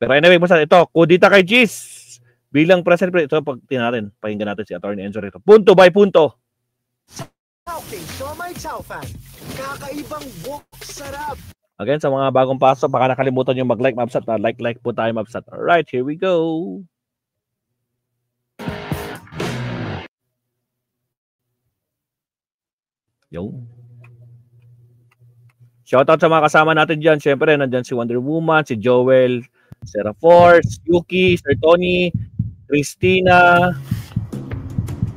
Pero anyway, basta ito, kudita kay Cheese. Bilang president, ito pag tinatin, pakinggan natin si Atty. Enzo rito. Punto by punto. Okay, so my chow fan. Kakaibang wok sarap. Again, sa mga bagong pasok, baka nakalimutan yung mag-like, mabsat. Like po tayo, mabsat. Alright, here we go. Yo. Shoutout sa mga kasama natin dyan. Siyempre, nandyan si Wonder Woman, si Joel, Sarah Force, Yuki, Sir Tony, Christina.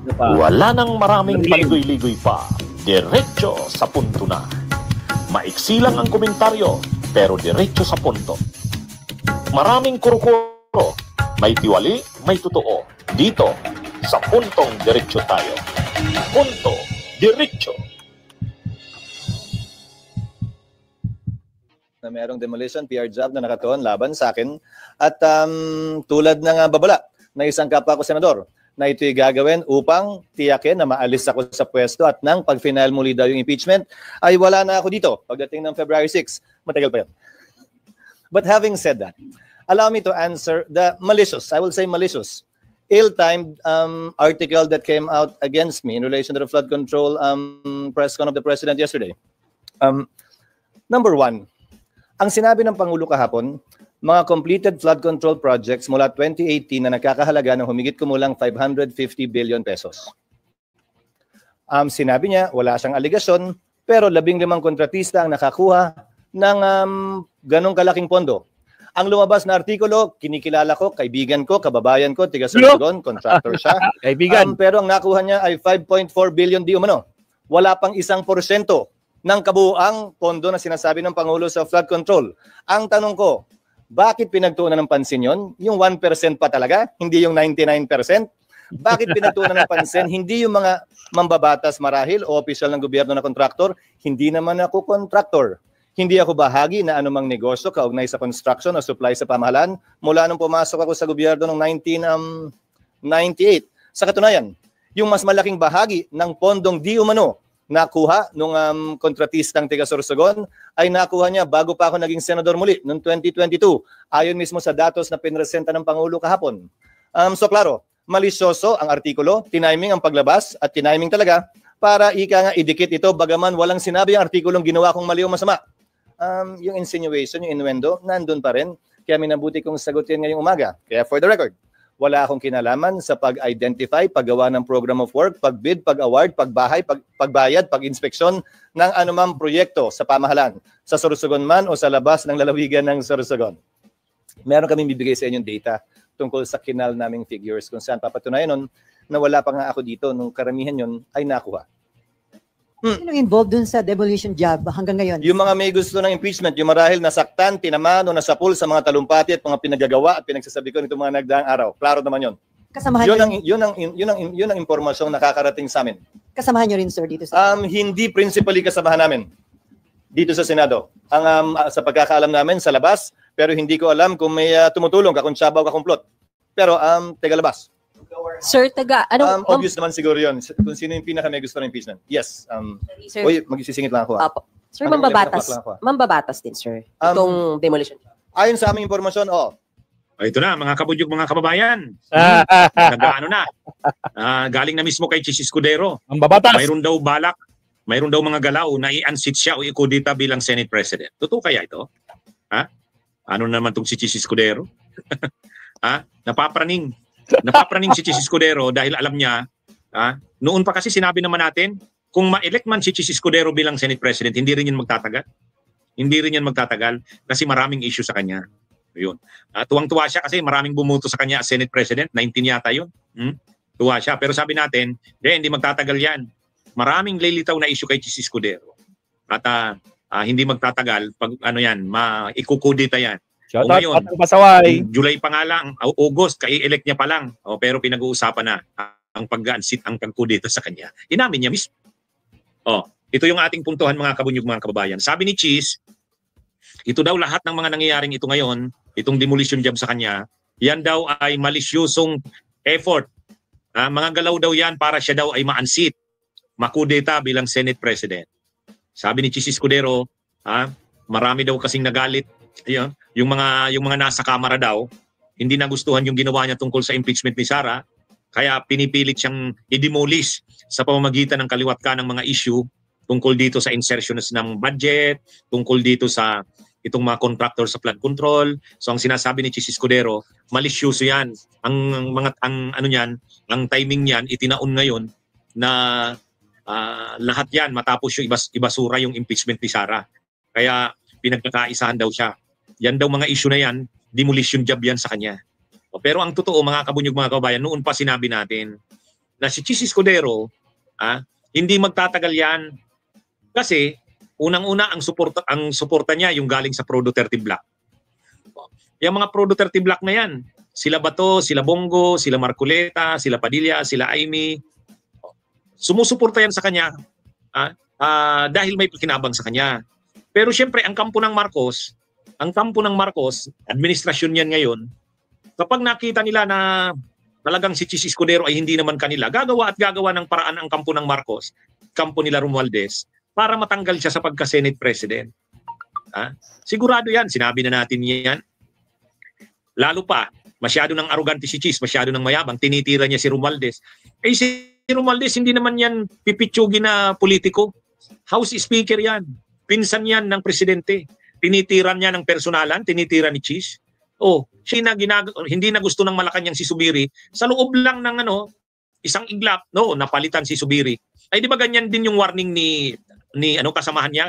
Ano pa? Wala nang maraming paligoy-ligoy pa. Diretso sa punto na. Maiksi lang ang komentaryo, pero diretso sa punto. Maraming kuro-kuro, may tiwali, may totoo. Dito, sa puntong diretso tayo. Punto, diretso. Na merong demolition PR job na nakatuon laban sa akin. At tulad ng babala na isang kapwa ko senador, na ito'y gagawin upang tiyakin na maalis ako sa pwesto at nang pag-final muli daw yung impeachment, ay wala na ako dito pagdating ng February 6. Matagal pa yan. But having said that, allow me to answer the malicious, I will say malicious, ill-timed article that came out against me in relation to the flood control press con of the President yesterday. Number one, ang sinabi ng Pangulo kahapon, mga completed flood control projects mula 2018 na nakakahalaga ng humigit kumulang 550 billion pesos. Sinabi niya, wala siyang aligasyon, pero 15 kontratista ang nakakuha ng ganong kalaking pondo. Ang lumabas na artikulo, kinikilala ko, kaibigan ko, kababayan ko, tiga Sorsogon, contractor siya. Kaibigan. Pero ang nakuha niya ay 5.4 billion di umano. Wala pang 1% ng kabuuang pondo na sinasabi ng Pangulo sa flood control. Ang tanong ko, bakit pinagtuunan ng pansin yon? Yung 1% pa talaga, hindi yung 99%? Bakit pinagtuunan ng pansin? Hindi yung mga mambabatas marahil o opisyal ng gobyerno na kontraktor? Hindi naman ako kontraktor. Hindi ako bahagi na anumang negosyo kaugnay sa construction o supply sa pamahalaan mula nung pumasok ako sa gobyerno noong 1998. Sa katunayan, yung mas malaking bahagi ng pondong di umano nakuha nung kontratistang tiga Sorsogon ay nakuha niya bago pa ako naging senador muli noong 2022. Ayon mismo sa datos na pinresenta ng Pangulo kahapon. So klaro, malisyoso ang artikulo, tiniming ang paglabas at tiniming talaga para ika nga idikit ito bagaman walang sinabi ang artikulong ginawa kong mali o masama. Yung insinuation, yung innuendo, nandun pa rin. Kaya minabuti kong sagutin ngayong umaga. Kaya for the record, wala akong kinalaman sa pag-identify, paggawa ng program of work, pag-bid, pag-award, pagbahay, pagbayad, pag-inspeksyon ng anumang proyekto sa pamahalaan, sa Sorsogon man o sa labas ng lalawigan ng Sorsogon. Meron kaming bibigay sa inyong data tungkol sa kinal naming figures kung saan papatunayan nun na wala pa nga ako dito nung karamihan yun ay nakuha. Sino involved dun sa demolition job hanggang ngayon? Yung mga may gusto ng impeachment, yung marahil nasaktan, tinamaan o nasapul sa mga talumpati at mga pinagagawa at pinagsasabi ko nitong mga nagdaang araw. Klaro naman yun. Kasamahan yun ang impormasyong nakakarating sa amin. Kasamahan nyo rin, sir, dito sa... Hindi principally kasamahan namin dito sa Senado. Sa pagkakaalam namin sa labas, pero hindi ko alam kung may tumutulong, kakuntsaba o kakumplot. Pero taga labas. Sir, obvious naman siguro yun. Kung sino yung pinaka may gusto ng impeachment. Yes. Sir, magsisingit lang ako. Sir, mambabatas din, sir. Itong demolition. Ayon sa aming impormasyon, ito na, mga kabudyog, mga kababayan. Nag-ano na. Galing na mismo kay Chis Escudero. Mambabatas. Mayroon daw balak, mayroon daw mga galaw na i-unseat siya o ikudita bilang Senate President. Totoo kaya ito? Ano naman itong si Chis Escudero? Napapraning si Chis Escudero dahil alam niya, noon pa kasi sinabi naman natin, kung ma-elect man si Chis Escudero bilang Senate President, hindi rin yan magtatagal. Hindi rin yan magtatagal kasi maraming issue sa kanya. Yun. Tuwang-tuwa siya kasi maraming bumuto sa kanya as Senate President, 19 yata yun. Tuwa siya. Pero sabi natin, hindi magtatagal yan. Maraming lilitaw na issue kay Chis Escudero. At hindi magtatagal pag ikukudita yan. Ngayon, July pa nga lang, August, kai-elect niya pa lang. Pero pinag-uusapan na ang pag-unseat, ang pagkudita sa kanya. Inamin niya mismo. Ito yung ating puntuhan, mga kabunyog, mga kababayan. Sabi ni Chis, ito daw lahat ng mga nangyayaring ito ngayon, itong demolition job sa kanya, yan daw ay malisyosong effort. Mga galaw daw yan para siya daw ay ma-unseat, makudeta bilang Senate President. Sabi ni Chis Escudero, marami daw kasing nagalit. yung mga nasa Kamara daw, hindi nagustuhan yung ginawa niya tungkol sa impeachment ni Sara, kaya pinipilit siyang i-demolish sa pamamagitan ng kaliwat ka ng mga issue tungkol dito sa insertions ng budget, tungkol dito sa itong mga contractor sa flood control. So ang sinasabi ni Chis Escudero, malisyoso yan. Ang timing niyan itinaon ngayon na lahat yan matapos yung ibasura yung impeachment ni Sara. Kaya pinagkakaisahan daw siya. Yan daw mga issue na yan, demolition job yan sa kanya. Pero ang totoo mga kabunyog mga kabayan, noon pa sinabi natin na si Chis Escudero, hindi magtatagal yan kasi unang-una ang suporta niya yung galing sa Pro Duterte Block. Yung mga Pro Duterte Block na yan, sila Bato, sila Bongo, sila Marcoleta, sila Padilla, sila Amy, sumusuporta yan sa kanya dahil may pakinabang sa kanya. Pero siyempre ang kampo ng Marcos, administrasyon yan ngayon, kapag nakita nila na talagang si Chis Escudero ay hindi naman kanila, gagawa ng paraan ang kampo ng Marcos, kampo nila Romualdez, para matanggal siya sa pagka-Senate President. Sigurado yan, sinabi na natin yan. Lalo pa, masyado ng arugante si Chis, masyado ng mayabang, tinitira niya si Romualdez. Si Romualdez hindi naman yan pipitsugin na politiko. House Speaker yan. Pinsan yan ng presidente. Tinitira niya ng personalan, tinitira ni Chis. Siya hindi na gusto ng Malacanang si Subiri. Sa loob lang ng isang iglap, napalitan si Subiri. Ay di ba ganyan din yung warning ni kasamahan niya?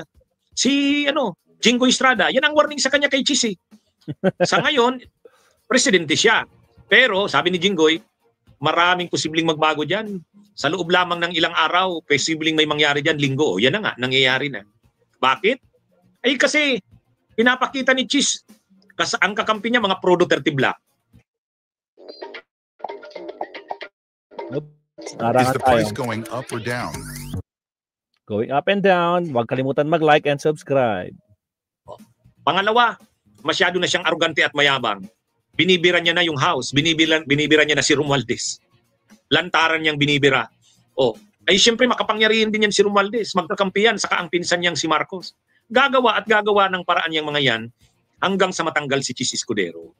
Si Jinggoy Estrada. Yan ang warning sa kanya kay Chis. Sa ngayon, presidente siya. Pero sabi ni Jinggoy, maraming posibleng magbago diyan. Sa loob lamang ng ilang araw, posibleng may mangyari diyan linggo. Yan na nga, nangyayari na. Bakit? Ay kasi pinapakita ni Chis ang kakampi niya mga Pro Duterte Block. Is the price going up or down? Going up and down. Huwag kalimutan mag-like and subscribe. Pangalawa, masyado na siyang arugante at mayabang. Binibira niya na yung house. Binibira niya na si Romualdez. Lantaran niyang binibira. Ay siyempre makapangyarihan din yan si Romualdez. Magkakampi yan, saka ang pinsan niyang si Marcos. Gagawa ng paraan niyang mga yan hanggang sa matanggal si Chis Escudero.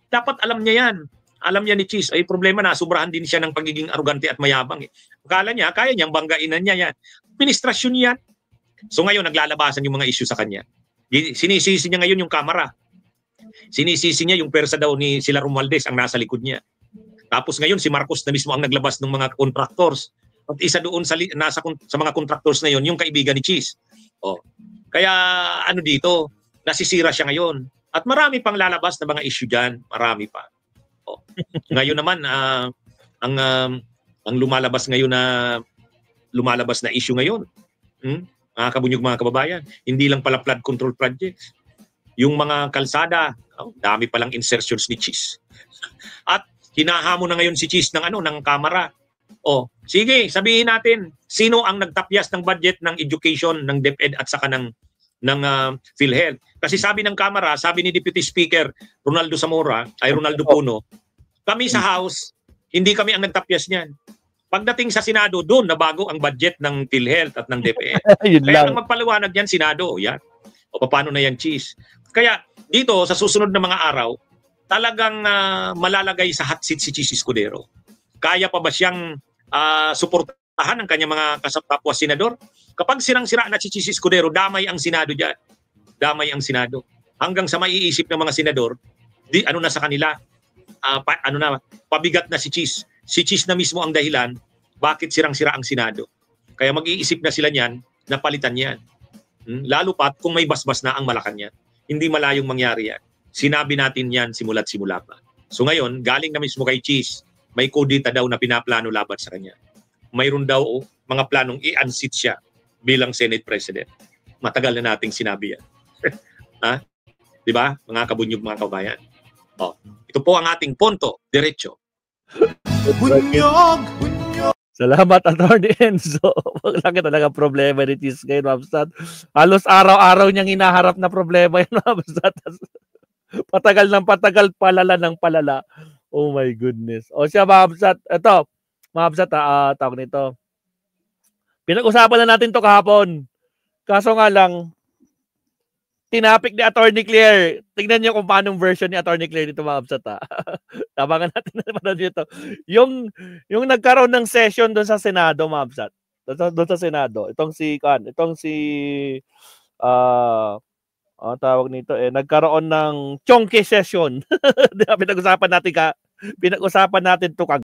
Dapat alam niya yan. Alam niya ni Chis, ay problema na, sobrahan din siya ng pagiging arugante at mayabang. Akala niya, kaya niyang banggainan niya yan. Administrasyon yan. So ngayon, naglalabasan yung mga issue sa kanya. Sinisisi niya ngayon yung Kamara. Sinisisi niya yung persa daw ni sila Romualdez ang nasa likod niya. Tapos ngayon, si Marcos na mismo ang naglabas ng mga contractors. At isa doon sa mga contractors na yon, yung kaibigan ni Chis. Kaya dito, nasisira siya ngayon. At marami pang lalabas na mga issue dyan. Marami pa. Ngayon naman, ang lumalabas na issue ngayon, mga kabunyog mga kababayan, hindi lang pala flood control projects. Yung mga kalsada, dami palang insertions ni Chis. At hinahamon na ngayon si Chis ng Kamara. Sige, sabihin natin, sino ang nagtapyas ng budget ng education, ng DepEd at saka ng PhilHealth. Kasi sabi ng Kamara, sabi ni Deputy Speaker Ronaldo Puno, kami sa House, hindi kami ang nagtapyas niyan. Pagdating sa Senado, doon nabago ang budget ng PhilHealth at ng DepEd. Kaya nang magpaliwanag yan, Senado, yan. Paano na yan, Chis? Kaya dito, sa susunod na mga araw, talagang malalagay sa hot seat si Chis Escudero. Kaya pa ba siyang suportahan ng kanyang mga kapwa senador? Kapag sirang-sira na si Chis Escudero, damay ang Senado dyan. Damay ang Senado. Hanggang sa maiisip ng mga senador, na sa kanila, pabigat na si Chis. Si Chis na mismo ang dahilan bakit sirang-sira ang Senado. Kaya mag-iisip na sila niyan na palitan yan. Lalo pat kung may basbas na ang Malacanang. Hindi malayong mangyari yan. Sinabi natin yan simula't simula pa. So ngayon, galing na mismo kay Chis, may kudita daw na pinaplano laban sa kanya. Mayroon daw mga planong i-unseat siya bilang Senate President. Matagal na nating sinabi yan. Diba? Mga kabunyog, mga kabayan. Ito po ang ating punto, diretso. Bunyog! Salamat, Atty. Enzo. Laki talaga problema ni Chis ngayon, Mabsat. Halos araw-araw niyang hinaharap na problema yun, Mabsat. Patagal ng patagal, palala ng palala. Oh my goodness. Siya, Mabsat. Ito, Mabsat, tawag nito. Pinag-usapan na natin to kahapon. Kaso nga lang, tinapik ni Attorney Claire. Tingnan niyo kung paanong version ni Attorney Claire dito, mga absat. Tabangan natin na naman dito. Yung nagkaroon ng session doon sa Senado, mga absat. Doon sa Senado. Itong si tawag nito nagkaroon ng chonky session. Pinag-usapan natin to